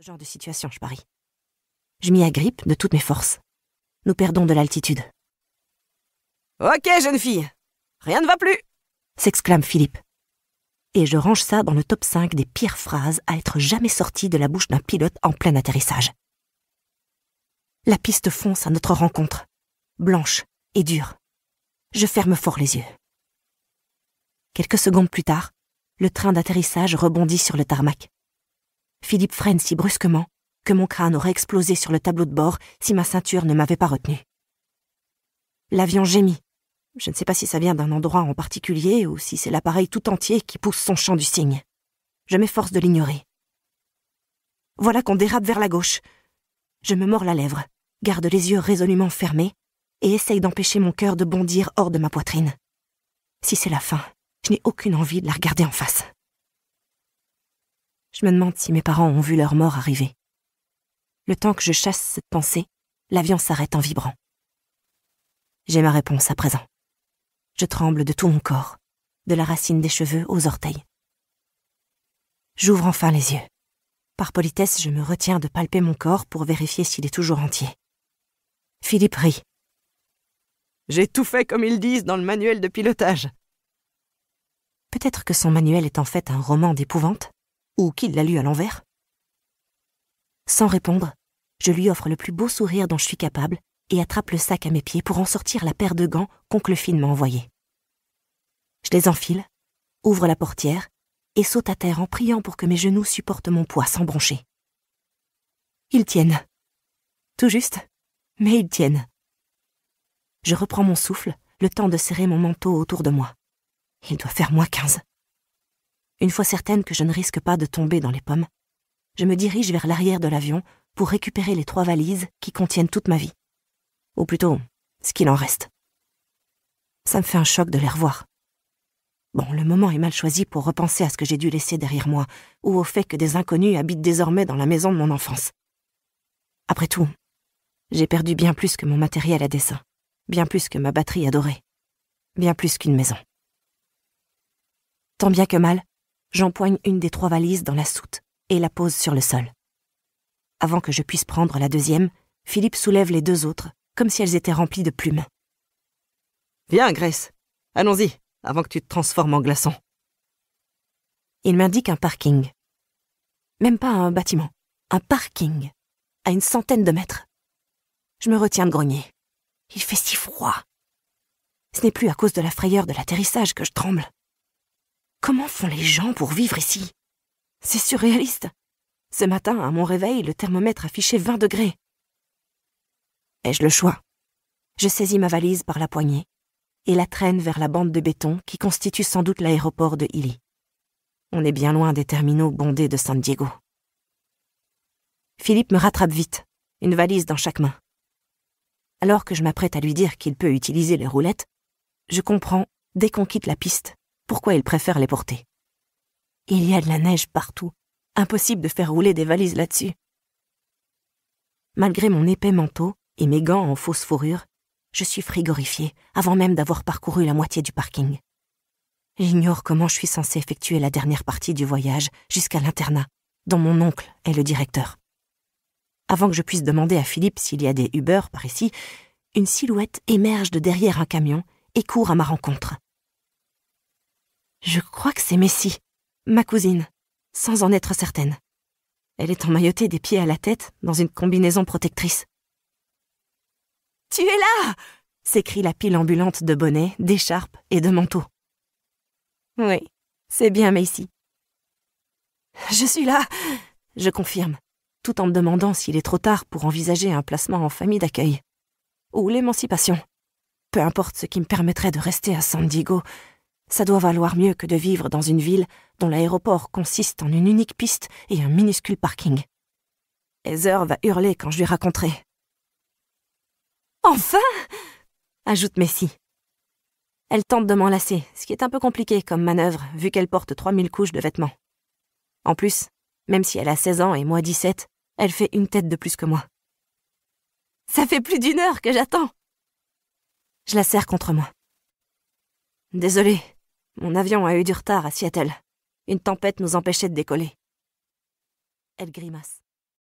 genre de situation, je parie. Je m'y agrippe de toutes mes forces. Nous perdons de l'altitude. « Ok, jeune fille, rien ne va plus !» s'exclame Philippe. Et je range ça dans le top 5 des pires phrases à être jamais sorties de la bouche d'un pilote en plein atterrissage. La piste fonce à notre rencontre, blanche et dure. Je ferme fort les yeux. Quelques secondes plus tard, le train d'atterrissage rebondit sur le tarmac. Philippe freine si brusquement que mon crâne aurait explosé sur le tableau de bord si ma ceinture ne m'avait pas retenu. L'avion gémit. Je ne sais pas si ça vient d'un endroit en particulier ou si c'est l'appareil tout entier qui pousse son chant du cygne. Je m'efforce de l'ignorer. Voilà qu'on dérape vers la gauche. Je me mords la lèvre, garde les yeux résolument fermés et essaye d'empêcher mon cœur de bondir hors de ma poitrine. Si c'est la fin, je n'ai aucune envie de la regarder en face. Je me demande si mes parents ont vu leur mort arriver. Le temps que je chasse cette pensée, l'avion s'arrête en vibrant. J'ai ma réponse à présent. Je tremble de tout mon corps, de la racine des cheveux aux orteils. J'ouvre enfin les yeux. Par politesse, je me retiens de palper mon corps pour vérifier s'il est toujours entier. Philippe rit. « J'ai tout fait comme ils disent dans le manuel de pilotage. » Peut-être que son manuel est en fait un roman d'épouvante, ou qu'il l'a lu à l'envers. Sans répondre, je lui offre le plus beau sourire dont je suis capable et attrape le sac à mes pieds pour en sortir la paire de gants qu'oncle Finn m'a envoyés. Je les enfile, ouvre la portière et saute à terre en priant pour que mes genoux supportent mon poids sans broncher. Ils tiennent. Tout juste, mais ils tiennent. Je reprends mon souffle, le temps de serrer mon manteau autour de moi. Il doit faire -15. Une fois certaine que je ne risque pas de tomber dans les pommes, je me dirige vers l'arrière de l'avion pour récupérer les 3 valises qui contiennent toute ma vie. Ou plutôt, ce qu'il en reste. Ça me fait un choc de les revoir. Bon, le moment est mal choisi pour repenser à ce que j'ai dû laisser derrière moi, ou au fait que des inconnus habitent désormais dans la maison de mon enfance. Après tout, j'ai perdu bien plus que mon matériel à dessin, bien plus que ma batterie adorée, bien plus qu'une maison. Tant bien que mal, j'empoigne une des 3 valises dans la soute et la pose sur le sol. Avant que je puisse prendre la deuxième, Philippe soulève les 2 autres, comme si elles étaient remplies de plumes. « Viens, Grace, allons-y, avant que tu te transformes en glaçon. » Il m'indique un parking. Même pas un bâtiment, un parking, à une centaine de mètres. Je me retiens de grogner. Il fait si froid. Ce n'est plus à cause de la frayeur de l'atterrissage que je tremble. Comment font les gens pour vivre ici? C'est surréaliste. Ce matin, à mon réveil, le thermomètre affichait 20 degrés. Ai-je le choix? Je saisis ma valise par la poignée et la traîne vers la bande de béton qui constitue sans doute l'aéroport de Hilly. On est bien loin des terminaux bondés de San Diego. Philippe me rattrape vite, une valise dans chaque main. Alors que je m'apprête à lui dire qu'il peut utiliser les roulettes, je comprends, dès qu'on quitte la piste, pourquoi il préfère les porter. Il y a de la neige partout. Impossible de faire rouler des valises là-dessus. Malgré mon épais manteau et mes gants en fausse fourrure, je suis frigorifiée avant même d'avoir parcouru la moitié du parking. J'ignore comment je suis censée effectuer la dernière partie du voyage jusqu'à l'internat, dont mon oncle est le directeur. Avant que je puisse demander à Philippe s'il y a des Uber par ici, une silhouette émerge de derrière un camion et court à ma rencontre. Je crois que c'est Messi, ma cousine, sans en être certaine. Elle est emmaillotée des pieds à la tête dans une combinaison protectrice. « Tu es là !» s'écrie la pile ambulante de bonnets, d'écharpes et de manteaux. « Oui, c'est bien Messi. »« Je suis là !» je confirme, tout en me demandant s'il est trop tard pour envisager un placement en famille d'accueil. Ou l'émancipation. Peu importe ce qui me permettrait de rester à San Diego, ça doit valoir mieux que de vivre dans une ville dont l'aéroport consiste en une unique piste et un minuscule parking. Heather va hurler quand je lui raconterai. « Enfin !» ajoute Messi. Elle tente de m'enlacer, ce qui est un peu compliqué comme manœuvre vu qu'elle porte 3000 couches de vêtements. En plus, même si elle a 16 ans et moi 17, elle fait une tête de plus que moi. « Ça fait plus d'1 heure que j'attends !» Je la serre contre moi. « Désolée, mon avion a eu du retard à Seattle. Une tempête nous empêchait de décoller. » Elle grimace.